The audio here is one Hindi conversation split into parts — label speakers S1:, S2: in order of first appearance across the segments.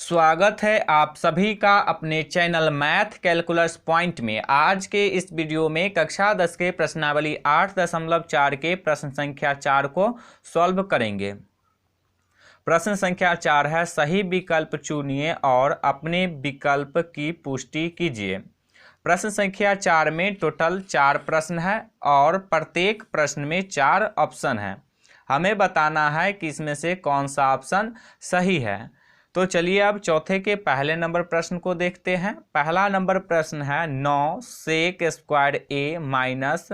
S1: स्वागत है आप सभी का अपने चैनल मैथ कैलकुलस पॉइंट में। आज के इस वीडियो में कक्षा 10 के प्रश्नावली 8.4 के प्रश्न संख्या 4 को सॉल्व करेंगे। प्रश्न संख्या 4 है, सही विकल्प चुनिए और अपने विकल्प की पुष्टि कीजिए। प्रश्न संख्या 4 में टोटल 4 प्रश्न है और प्रत्येक प्रश्न में 4 ऑप्शन है। हमें बताना है कि इसमें से कौन सा ऑप्शन सही है। तो चलिए अब चौथे के पहले नंबर प्रश्न को देखते हैं। पहला नंबर प्रश्न है 9 सेक square a minus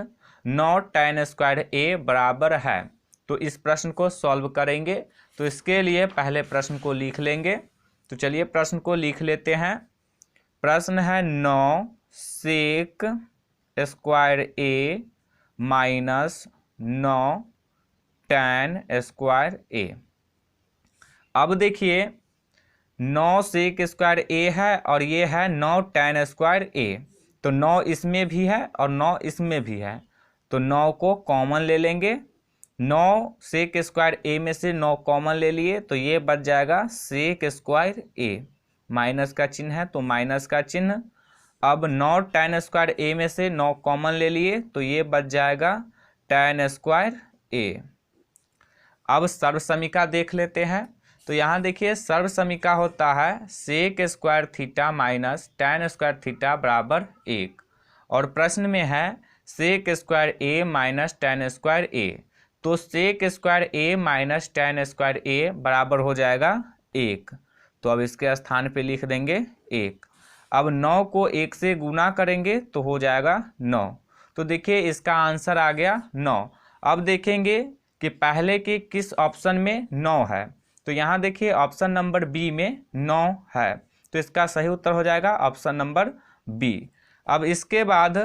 S1: 9 tan square a बराबर है। तो इस प्रश्न को सॉल्व करेंगे। तो इसके लिए पहले प्रश्न को लिख लेंगे। तो चलिए प्रश्न को लिख लेते हैं। प्रश्न है 9 सेक square a minus 9 tan square ए। अब देखिए 9 सेक स्क्वायर ए है और ये है 9 tan स्क्वायर ए। तो 9 इसमें भी है और 9 इसमें भी है, तो 9 को कॉमन ले लेंगे। 9 सेक स्क्वायर ए में से 9 कॉमन ले लिए तो ये बच जाएगा सेक स्क्वायर ए। माइनस का चिन्ह है तो माइनस का चिन्ह। अब 9 tan स्क्वायर ए में से 9 कॉमन ले लिए तो ये बच जाएगा tan स्क्वायर ए। अब सर्वसमीका देख लेते हैं। तो यहाँ देखिए सर्वसमीका होता है sec square theta minus tan square theta बराबर 1 और प्रश्न में है sec square a minus tan square a. तो sec square a minus tan square a बराबर हो जाएगा 1। तो अब इसके स्थान पे लिख देंगे 1। अब 9 को 1 से गुना करेंगे तो हो जाएगा 9। तो देखिए इसका आंसर आ गया 9। अब देखेंगे कि पहले के किस ऑप्शन में 9 है। तो यहाँ देखिए ऑप्शन नंबर बी में 9 है, तो इसका सही उत्तर हो जाएगा ऑप्शन नंबर बी। अब इसके बाद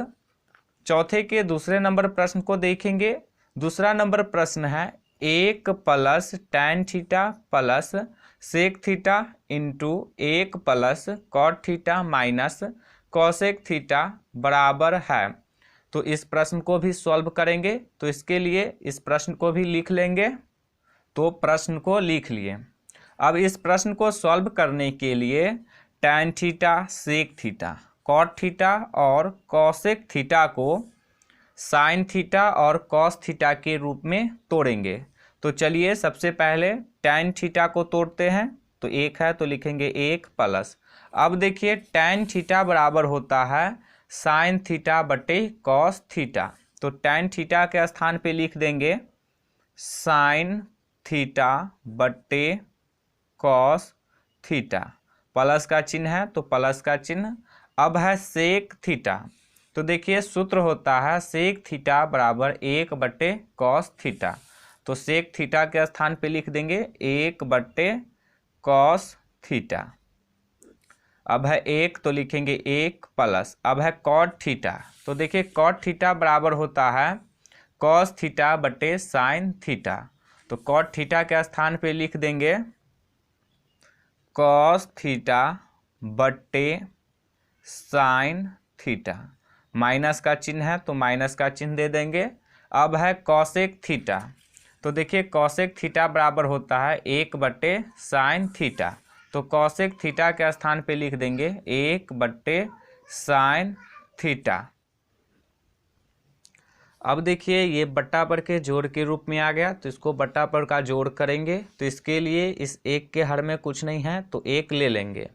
S1: चौथे के दूसरे नंबर प्रश्न को देखेंगे। दूसरा नंबर प्रश्न है 1 plus tan theta plus sec theta into 1 plus cot theta minus cosec theta बराबर है। तो इस प्रश्न को भी सॉल्व करेंगे। तो इसके लिए इस प्रश्न को भी लिख लेंगे। तो प्रश्न को लिख लिए। अब इस प्रश्न को सॉल्व करने के लिए tan theta sec theta cot theta और कॉसेक थीटा को साइन थीटा और कॉस थीटा के रूप में तोड़ेंगे। तो चलिए सबसे पहले tan थीटा को तोड़ते हैं। तो 1 है तो लिखेंगे 1 प्लस। अब देखिए tan थीटा बराबर होता है साइन थीटा बटे कॉस थीटा। तो tan थीटा के स्थान पे लिख देंगे साइन थीटा बटे कॉस थीटा। प्लस का चिन्ह है तो प्लस का चिन्ह। अब है सेक थीटा। तो देखिए सूत्र होता है सेक थीटा बराबर 1 बटे कॉस थीटा। तो सेक थीटा के स्थान पे लिख देंगे 1 बटे कॉस थीटा। अब है 1 तो लिखेंगे 1 प्लस। अब है कॉट थीटा। तो देखिए कॉट थीटा बराबर होता है कॉस थीटा बटे साइन थीटा। तो कॉट थीटा के स्थान पे लिख देंगे कॉस थीटा बटे साइन थीटा। माइनस का चिन्ह है तो माइनस का चिन्ह दे देंगे। अब है कॉसेक थीटा। तो देखिए कॉसेक थीटा बराबर होता है 1 बटे साइन थीटा। तो कॉसेक थीटा के स्थान पे लिख देंगे 1 बटे साइन थीटा। अब देखिए ये बट्टा पर के जोड़ के रूप में आ गया, तो इसको बट्टा पर का जोड़ करेंगे। तो इसके लिए इस 1 के हर में कुछ नहीं है तो 1 ले लेंगे।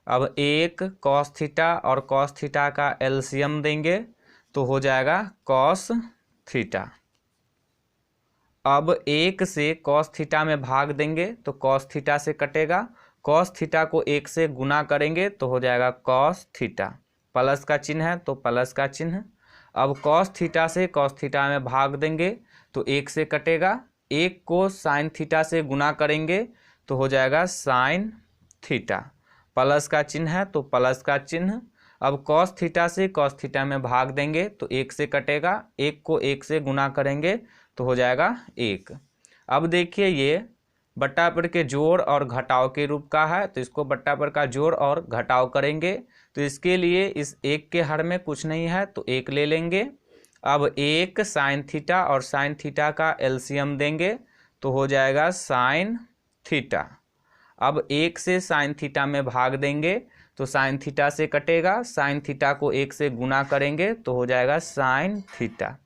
S1: अब 1 कॉस थीटा और कॉस थीटा का एलसीएम देंगे तो हो जाएगा कॉस थीटा। अब 1 से कॉस थीटा में भाग देंगे तो कॉस थीटा से कटेगा। कॉस थीटा को 1 से गुना करेंगे तो हो जाएगा कॉस थीटा। प्लस का चिन्ह है तो प्लस का चिन्ह। अब कॉस थीटा से कॉस थीटा में भाग देंगे तो 1 से कटेगा। 1 को साइन थीटा से गुना करेंगे तो हो जाएगा साइन थीटा। प्लस का चिन्ह है तो प्लस का चिन्ह। अब कॉस थीटा से कॉस थीटा में भाग देंगे तो 1 से कटेगा। 1 को 1 से गुना करेंगे तो हो जाएगा 1। अब देखिए ये बट्टा पर के जोड़ और घटाव के रूप का है, तो इसको बट्टा पर का जोड़ और घटाव करेंगे। तो इसके लिए इस 1 के हर में कुछ नहीं है तो 1 ले लेंगे। अब 1 साइन थीटा और साइन थीटा का एलसीएम देंगे तो हो जाएगा साइन थीटा। अब 1 से साइन थीटा में भाग देंगे तो साइन थीटा से कटेगा, साइन थीटा को 1 से गुना करेंगे तो हो जाएगा साइन थीटा।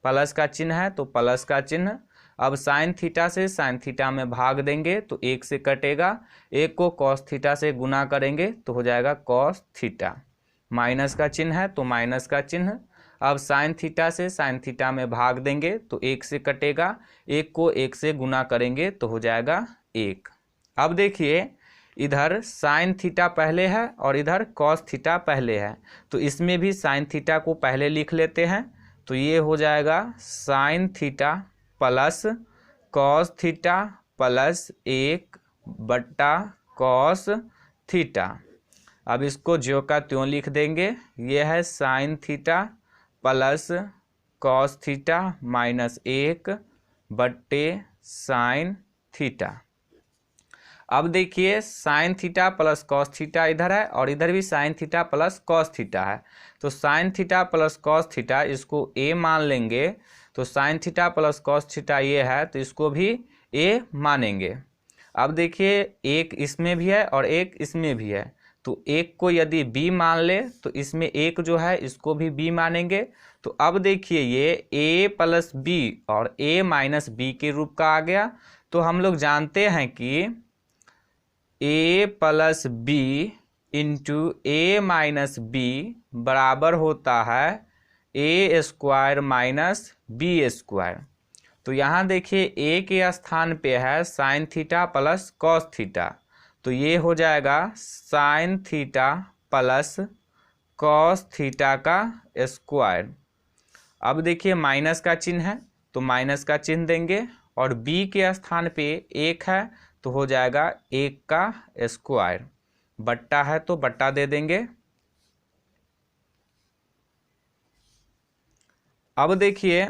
S1: प्लस का चिन्ह है तो प्लस का चिन्ह। अब साइन थीटा से साइन थीटा में भाग देंगे तो 1 से कटेगा, 1 को कॉस थीटा से गुना करेंगे तो हो जाएगा कॉस थीटा। माइनस का चिन्ह है तो माइनस का चिन्ह। अब साइन थीटा से साइन थीटा में भाग देंगे तो 1 से कटेगा, 1 को 1 से गुना करेंगे तो हो जाएगा 1। अब देखिए इधर साइन थीटा पहले है और इधर कॉस थीटा पहले है, तो इसमें भी साइन थीटा को पहले लिख लेते हैं। तो ये हो जाएगा sine theta plus cos theta plus 1 बट्टा कॉस थीटा। अब इसको ज्यों का त्यों लिख देंगे। ये है sine theta plus cos theta minus 1 बट्टे साइन थीटा। अब देखिए sine theta plus cos theta इधर है और इधर भी sine theta plus cos theta है, तो sine theta plus cos theta इसको ए मान लेंगे। तो sine theta plus cos theta ये है तो इसको भी ए मानेंगे। अब देखिए एक इसमें भी है और एक इसमें भी है, तो एक को यदि बी मान ले तो इसमें एक जो है इसको भी बी मानेंगे। तो अब देखिए ये ए प्लस बी और ए माइनस बी के रूप का आ गया। तो हम लोग जानते हैं कि A plus b into a minus b बराबर होता है ए स्क्वायर माइनस बी स्क्वायर। तो यहाँ देखिए ए के स्थान पे है sine theta plus cos theta, तो ये हो जाएगा sine theta plus cos theta का स्क्वायर। अब देखिए माइनस का चिन्ह है तो माइनस का चिन्ह देंगे और बी के स्थान पे 1 है तो हो जाएगा 1 का स्क्वायर, बट्टा है तो बट्टा दे देंगे। अब देखिए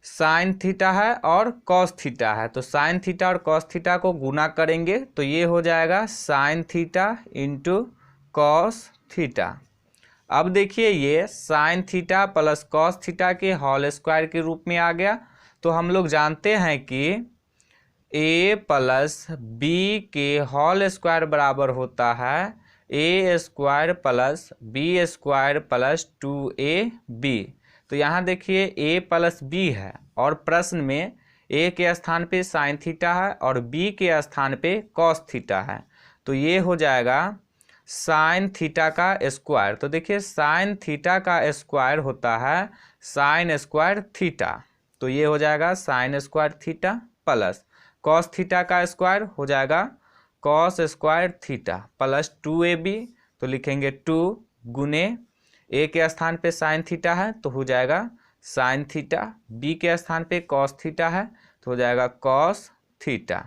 S1: साइन थीटा है और कॉस थीटा है, तो साइन थीटा और कॉस थीटा को गुना करेंगे तो ये हो जाएगा sign theta into cos theta. अब देखिए ये sine theta plus cos theta के होल स्क्वायर के रूप में आ गया। तो हम लोग जानते हैं कि ए प्लस बी के होल स्क्वायर बराबर होता है ए square plus B square plus 2ab। तो यहाँ देखिए a प्लस बी है और प्रश्न में a के स्थान पे साइन थीटा है और b के स्थान पे कॉस थीटा है, तो ये हो जाएगा साइन थीटा का स्क्वायर। तो देखिए साइन थीटा का स्क्वायर होता है साइन स्क्वायर थीटा, तो ये हो जाएगा sine square theta plus cos theta का स्क्वायर हो जाएगा cos square theta plus 2ab। तो लिखेंगे 2 गुने ए के स्थान पे साइन थीटा है तो हो जाएगा साइन थीटा, बी के स्थान पे कॉस थीटा है तो हो जाएगा कॉस थीटा,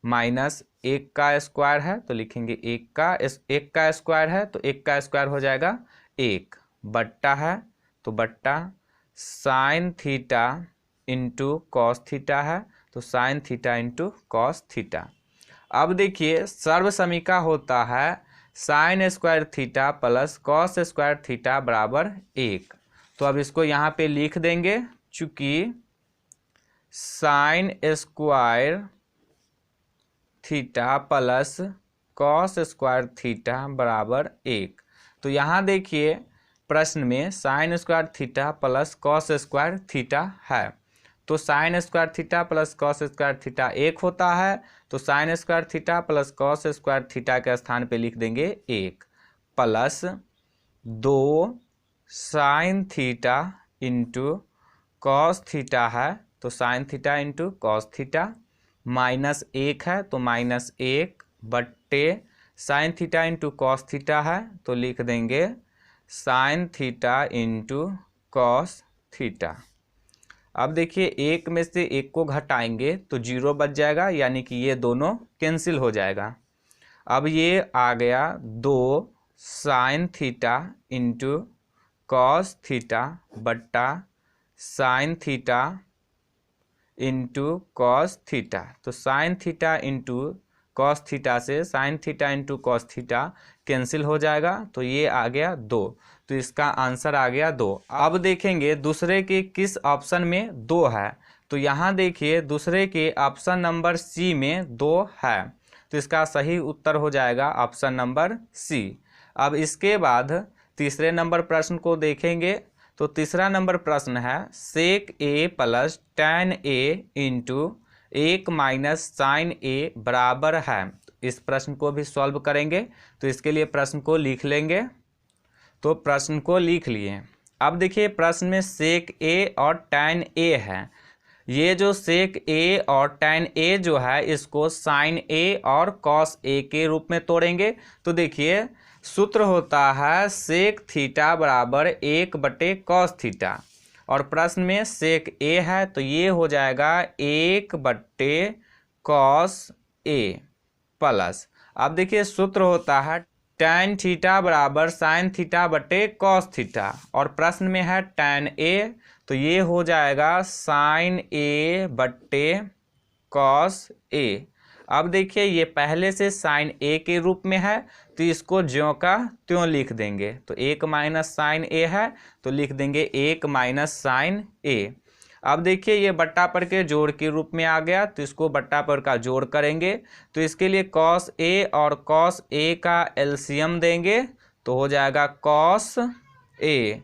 S1: माइनस 1 का स्क्वायर है तो लिखेंगे 1 का स्क्वायर है तो 1 का स्क्वायर हो जाएगा 1, बट्टा है तो बट्टा sine theta into cos theta है तो sine theta into cos theta. अब देखिए सर्वसमीका होता है sine square theta plus cos square theta बराबर 1। तो अब इसको यहाँ पे लिख देंगे, चूंकि sine square theta plus cos square theta बराबर 1। तो यहाँ देखिए प्रश्न में sine square theta plus cos square theta है, तो sine square theta plus cos square theta 1 होता है, तो sine square theta plus cos square theta के स्थान पे लिख देंगे 1 plus 2 sine theta into cos theta है तो sine theta into cos theta, minus 1 है तो माइनस 1 बट्टे sign theta into cos theta है तो लिख देंगे sign theta into cos theta. अब देखिए एक में से एक को घटाएंगे तो 0 बच जाएगा, यानी कि ये दोनों कैंसिल हो जाएगा। अब ये आ गया 2 sine theta into cos theta बट्टा sine theta into cos theta. तो sine theta into cos theta से sine theta into cos theta cancel हो जाएगा, तो ये आ गया 2, तो इसका आंसर आ गया 2। अब देखेंगे दूसरे के किस ऑप्शन में 2 है, तो यहाँ देखिए दूसरे के ऑप्शन नंबर सी में 2 है। तो इसका सही उत्तर हो जाएगा ऑप्शन नंबर सी। अब इसके बाद तीसरे नंबर प्रश्न को देखेंगे। तो तीसरा नंबर प्रश्न है सेक ए प्लस tan ए इंटू 1 माइनस साइन ए बराबर है। इस प्रश्न को भी सॉल्व करेंगे। तो इसके लिए प्रश्न को लिख लेंगे। तो प्रश्न को लिख लिए। अब देखिए प्रश्न में सेक ए और tan ए है। ये जो सेक ए और tan ए जो है इसको साइन ए और कॉस ए के रूप में तोड़ेंगे। तो देखिए सूत्र होता है सेक थीटा बराबर 1/कॉस थीटा, और प्रश्न में सेक ए है तो ये हो जाएगा 1/कॉस ए प्लस, अब देखिए सूत्र होता है tan थीटा बराबर साइन थीटा बटे कॉस थीटा, और प्रश्न में है tan ए तो ये हो जाएगा साइन ए बटे कॉस ए। अब देखिए ये पहले से साइन ए के रूप में है तो इसको ज्यों का त्यों लिख देंगे। तो 1 माइनस साइन ए है तो लिख देंगे 1 माइनस साइन ए। अब देखिए ये बट्टा पर के जोड़ के रूप में आ गया तो इसको बट्टा पर का जोड़ करेंगे। तो इसके लिए कॉस ए और कॉस ए का एलसीएम देंगे तो हो जाएगा कॉस ए।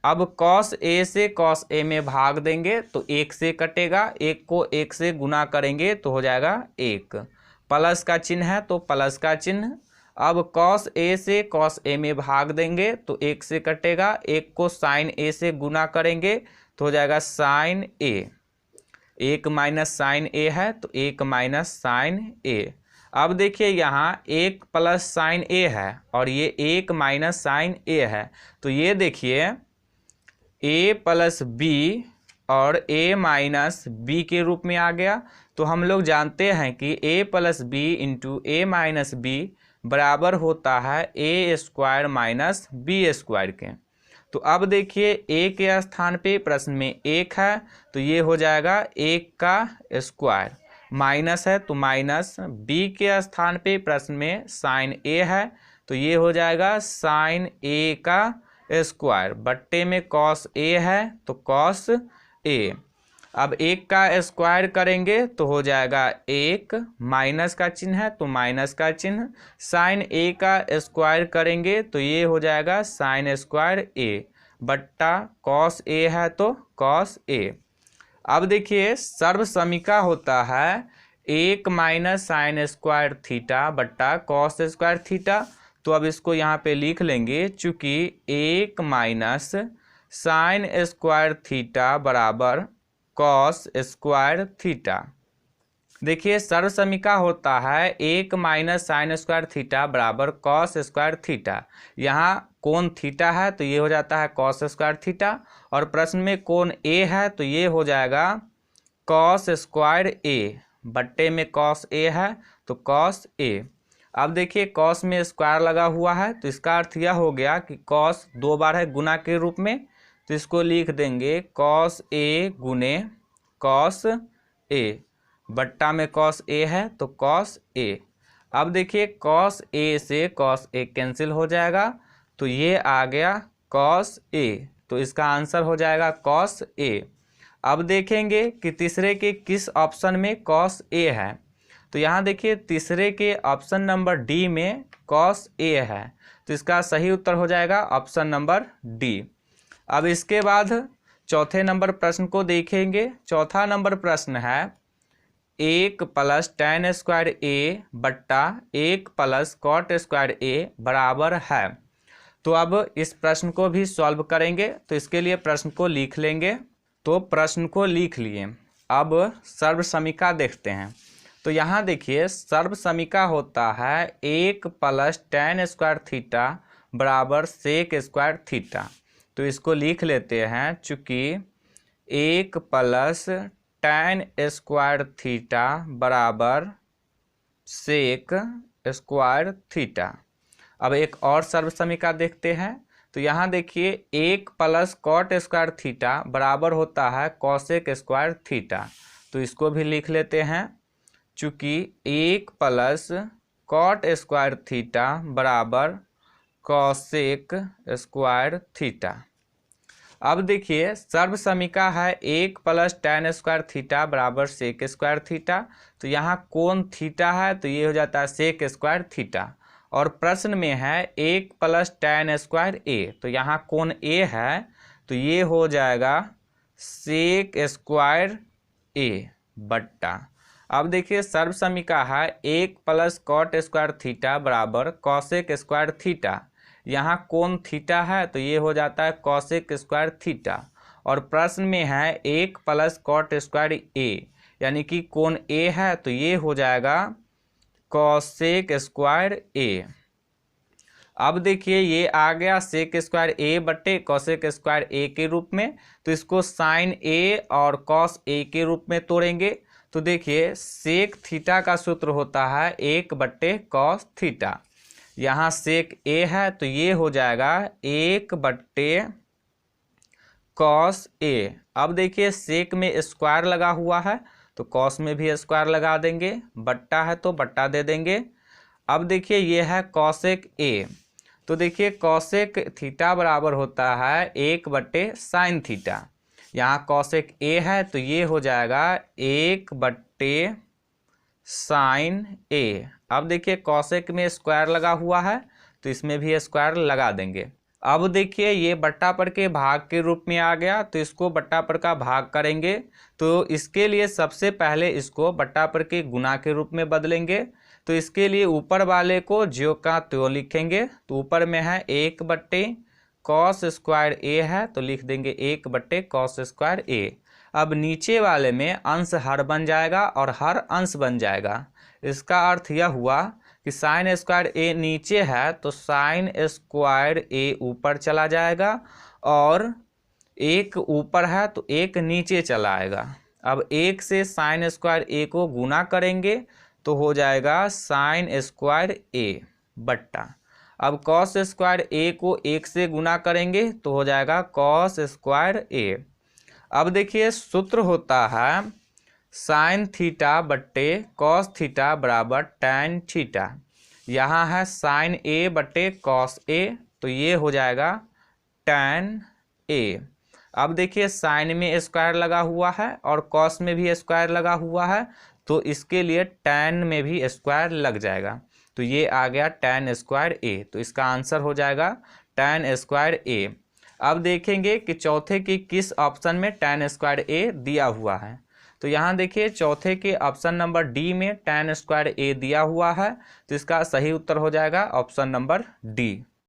S1: अब कॉस ए से कॉस ए में भाग देंगे तो 1 से कटेगा, 1 को 1 से गुना करेंगे तो हो जाएगा 1। प्लस का चिन्ह है तो प्लस का चिन्ह। अब कॉस ए से कॉस ए में भाग देंगे तो 1 से कटेगा, 1 को साइन ए से गुना करेंगे तो हो जाएगा साइन ए। 1 माइनस साइन ए है तो 1 माइनस साइन ए। अब देखिए यहाँ 1 प्लस साइन ए है और ये 1 माइनस साइन ए है। तो ये देखिए a प्लस बी और a माइनस बी के रूप में आ गया। तो हम लोग जानते हैं कि a plus b into a minus b बराबर होता है ए स्क्वायर माइनस बी स्क्वायर के। तो अब देखिए a के स्थान पे प्रश्न में 1 है तो ये हो जाएगा 1 का स्क्वायर, माइनस है तो माइनस, b के स्थान पे प्रश्न में साइन a है तो ये हो जाएगा साइन a का स्क्वायर, बट्टे में कॉस ए है तो कॉस ए। अब 1 का स्क्वायर करेंगे तो हो जाएगा 1, माइनस का चिन्ह है तो माइनस का चिन्ह, साइन ए का स्क्वायर करेंगे तो ये हो जाएगा साइन स्क्वायर ए, बट्टा कॉस ए है तो कॉस ए। अब देखिए सर्वसमीका होता है 1 माइनस साइन स्क्वायर थीटा बट्टा कॉस स्क्वायर थीटा। तो अब इसको यहाँ पे लिख लेंगे, चूँकि 1 माइनस साइन स्क्वायर थीटा बराबर कॉस स्क्वायर थीटा। देखिए सर्वसमीका होता है 1 माइनस साइन स्क्वायर थीटा बराबर कॉस स्क्वायर थीटा। यहाँ कोण थीटा है तो ये हो जाता है कॉस स्क्वायर थीटा, और प्रश्न में कोण ए है तो ये हो जाएगा कॉस स्क्वायर ए, बट्टे में कॉस ए है तो कॉस ए। अब देखिए कॉस में स्क्वायर लगा हुआ है तो इसका अर्थ यह हो गया कि कॉस 2 बार है गुना के रूप में, तो इसको लिख देंगे कॉस ए गुने कॉस ए, बट्टा में कॉस ए है तो कॉस ए। अब देखिए कॉस ए से कॉस ए कैंसिल हो जाएगा तो ये आ गया कॉस ए, तो इसका आंसर हो जाएगा कॉस ए। अब देखेंगे कि तीसरे के किस ऑप्शन में कॉस ए है। तो यहाँ देखिए तीसरे के ऑप्शन नंबर डी में कॉस ए है तो इसका सही उत्तर हो जाएगा ऑप्शन नंबर डी। अब इसके बाद चौथे नंबर प्रश्न को देखेंगे। चौथा नंबर प्रश्न है 1 प्लस tan स्क्वायर ए बट्टा 1 प्लस कॉट स्क्वायर ए बराबर है। तो अब इस प्रश्न को भी सॉल्व करेंगे। तो इसके लिए प्रश्न को लिख लेंगे। तो प्रश्न को लिख लिए। अब सर्वसमीका देखते हैं। तो यहाँ देखिए सर्वसमीका होता है 1 प्लस tan स्क्वायर थीटा बराबर सेक स्क्वायर थीटा। तो इसको लिख लेते हैं, चूँकि 1 प्लस tan स्क्वायर थीटा बराबर सेक स्क्वायर थीटा। अब एक और सर्वसमीका देखते हैं। तो यहाँ देखिए 1 प्लस कॉट स्क्वायर थीटा बराबर होता है कॉसेक स्क्वायर थीटा। तो इसको भी लिख लेते हैं, चूँकि 1 प्लस कॉट स्क्वायर थीटा बराबर कॉसेक स्क्वायर थीटा। अब देखिए सर्व समीका है 1 + tan स्क्वायर थीटा बराबर सेक स्क्वायर थीटा। तो यहाँ कोण थीटा है तो ये हो जाता है सेक स्क्वायर थीटा। और प्रश्न में है 1 + tan स्क्वायर ए, तो यहाँ कोण ए है तो ये हो जाएगा सेक स्क्वायर ए बट्टा। अब देखिए सर्व समीका है 1 + cot स्क्वायर थीटा बराबर कॉसेक स्क्वायर थीटा। यहाँ कोण थीटा है तो ये हो जाता है कॉसेक स्क्वायर थीटा। और प्रश्न में है 1 + cot स्क्वायर ए, यानी कि कोण ए है तो ये हो जाएगा कॉसेक स्क्वायर ए। अब देखिए ये आ गया सेक स्क्वायर ए बट्टे कॉसेक स्क्वायर ए के रूप में, तो इसको साइन ए और कॉस ए के रूप में तोड़ेंगे। तो देखिए सेक थीटा का सूत्र होता है 1/cos थीटा। यहाँ सेक ए है तो ये हो जाएगा 1/cos ए। अब देखिए सेक में स्क्वायर लगा हुआ है तो कॉस में भी स्क्वायर लगा देंगे, बट्टा है तो बट्टा दे देंगे। अब देखिए ये है कॉसेक ए, तो देखिए कॉसेक थीटा बराबर होता है 1/sin थीटा। यहाँ कॉसेक ए है तो ये हो जाएगा 1/sin ए। अब देखिए कॉसेक में स्क्वायर लगा हुआ है तो इसमें भी स्क्वायर लगा देंगे। अब देखिए ये बट्टा पर के भाग के रूप में आ गया तो इसको बट्टा पर का भाग करेंगे। तो इसके लिए सबसे पहले इसको बट्टा पर के गुना के रूप में बदलेंगे। तो इसके लिए ऊपर वाले को ज्यों का त्यों लिखेंगे। तो ऊपर में है 1/cos स्क्वायर ए है तो लिख देंगे 1/cos स्क्वायर ए। अब नीचे वाले में अंश हर बन जाएगा और हर अंश बन जाएगा। इसका अर्थ यह हुआ कि साइन स्क्वायर ए नीचे है तो साइन स्क्वायर ए ऊपर चला जाएगा और एक ऊपर है तो एक नीचे चला आएगा। अब 1 से साइन स्क्वायर ए को गुना करेंगे तो हो जाएगा साइन स्क्वायर ए बट्टा। अब कॉस स्क्वायर ए को 1 से गुना करेंगे तो हो जाएगा कॉस स्क्वायर ए। अब देखिए सूत्र होता है साइन थीटा बट्टे कॉस थीटा बराबर टैन थीटा। यहाँ है साइन ए बट्टे कॉस ए तो ये हो जाएगा टैन ए। अब देखिए साइन में स्क्वायर लगा हुआ है और कॉस में भी स्क्वायर लगा हुआ है तो इसके लिए टैन में भी स्क्वायर लग जाएगा। तो ये आ गया टैन स्क्वायर ए, तो इसका आंसर हो जाएगा टैन स्क्वायर ए। अब देखेंगे कि चौथे की किस ऑप्शन में टैन स्क्वायर ए दिया हुआ है। तो यहाँ देखिए चौथे के ऑप्शन नंबर डी में टैन स्क्वायर ए दिया हुआ है तो इसका सही उत्तर हो जाएगा ऑप्शन नंबर डी।